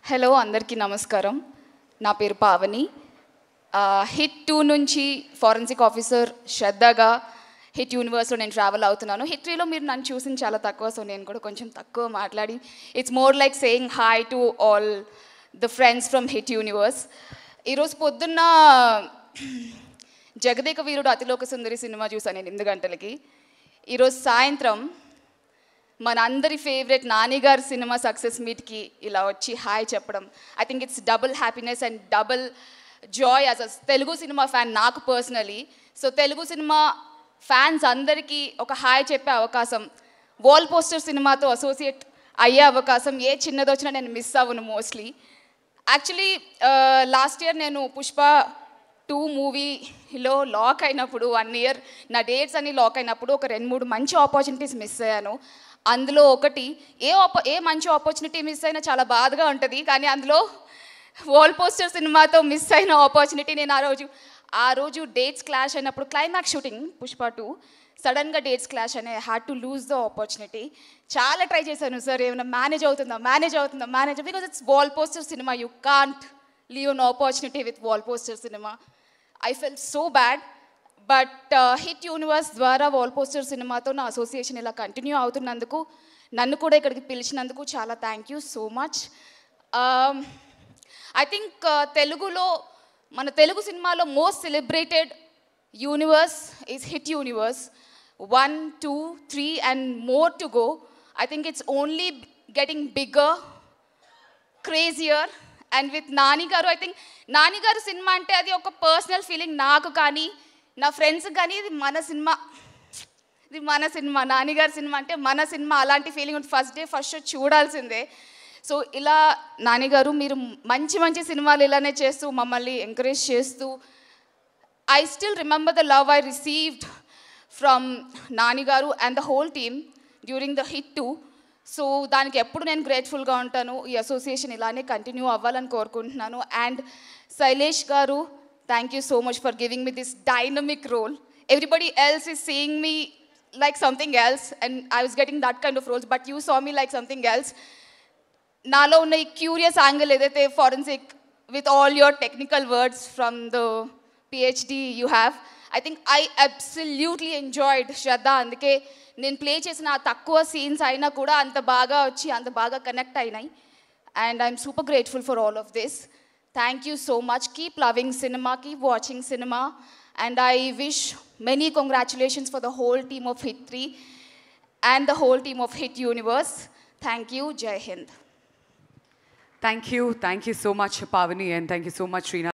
Hello అందరికీ నమస్కారం. నా పేరు పావని. హిట్ 2 నుంచి ఫారెన్సిక్ ఆఫీసర్ శ్రద్ధగా హిట్ యూనివర్స్లో నేను ట్రావెల్ అవుతున్నాను. హిట్ 3లో మీరు నన్ను చూసింది చాలా తక్కువ, సో నేను కూడా కొంచెం తక్కువ మాట్లాడి it's more like saying hi to all the friends from hit universe. ఈరోజు పొద్దున్న జగదేక వీరుడు అతిలోక సుందరి సినిమా చూసాను నేను 8 గంటలకి. ఈరోజు సాయంత్రం మన అందరి ఫేవరెట్ నాని గారి సినిమా సక్సెస్ మీట్కి ఇలా వచ్చి హాయ్ చెప్పడం, I think it's double happiness and double joy as a Telugu cinema fan నాకు personally. So Telugu cinema fans అందరికీ ఒక హాయ్ చెప్పే అవకాశం, వాల్ పోస్టర్ సినిమాతో అసోసియేట్ అయ్యే అవకాశం ఏ చిన్నది వచ్చినా నేను మిస్ అవ్వను మోస్ట్లీ. యాక్చువల్లీ లాస్ట్ ఇయర్ నేను పుష్ప 2 మూవీలో లాక్ అయినప్పుడు 1 ఇయర్ నా డేట్స్ అన్నీ లాక్ అయినప్పుడు ఒక 2-3 మంచి ఆపర్చునిటీస్ మిస్ అయ్యాను. అందులో ఒకటి ఏ మంచి ఆపర్చునిటీ మిస్ అయినా చాలా బాధగా ఉంటుంది, కానీ అందులో వాల్ పోస్టర్ సినిమాతో మిస్ అయిన ఆపర్చునిటీ. నేను ఆ రోజు డేట్స్ క్లాష్ అయినప్పుడు క్లైమాక్స్ షూటింగ్ పుష్ప 2 సడన్గా డేట్స్ క్లాష్ అయినాయి. I had to lose the opportunity. చాలా ట్రై చేశాను, సార్ ఏమైనా మేనేజ్ అవుతుందా because it's wall poster cinema, you can't leave an opportunity with wall poster cinema. I fell so bad. But hit universe ద్వారా wall poster సినిమాతో నా association ఇలా continue అవుతున్నందుకు, నన్ను కూడా ఇక్కడికి పిలిచినందుకు చాలా thank you so much. I think మన తెలుగు సినిమాలో most celebrated universe is hit universe. 1, 2, 3 and more to go. I think it's only getting bigger, crazier. And with Nani garu, I think Nani గారు సినిమా అంటే అది ఒక పర్సనల్ ఫీలింగ్ నాకు కానీ నా ఫ్రెండ్స్ కానీ. ఇది మన సినిమా నాని గారి సినిమా అంటే మన సినిమా, అలాంటి feeling first day first show చూడాల్సిందే. సో ఇలా నాని గారు మీరు మంచి సినిమాలు ఇలానే చేస్తూ మమ్మల్ని ఎంకరేజ్ చేస్తూ, I still remember the love I received from Nani garu and the whole team during the hit 2. So దానికి ఎప్పుడు నేను గ్రేట్ఫుల్గా ఉంటాను. ఈ అసోసియేషన్ ఇలానే కంటిన్యూ అవ్వాలని కోరుకుంటున్నాను. అండ్ శైలేష్ గారు, thank you so much for giving me this dynamic role. Everybody else is seeing me like something else and I was getting that kind of roles, but you saw me like something else. నాలో ఉన్న ఈ curious angle ఏదైతే forensic with all your technical words from the PhD you have, I think I absolutely enjoyed శ్రద్ధ. అందుకే నేను play చేసిన ఆ తక్కువ scenes అయినా కూడా అంత బాగా వచ్చి అంత బాగా కనెక్ట్ అయినాయి. And I'm super grateful for all of this. Thank you so much. Keep loving cinema, keep watching cinema, and I wish many congratulations for the whole team of Hit 3 and the whole team of Hit Universe. Thank you. Jai Hind. Thank you so much, Pavani, and thank you so much, Reena.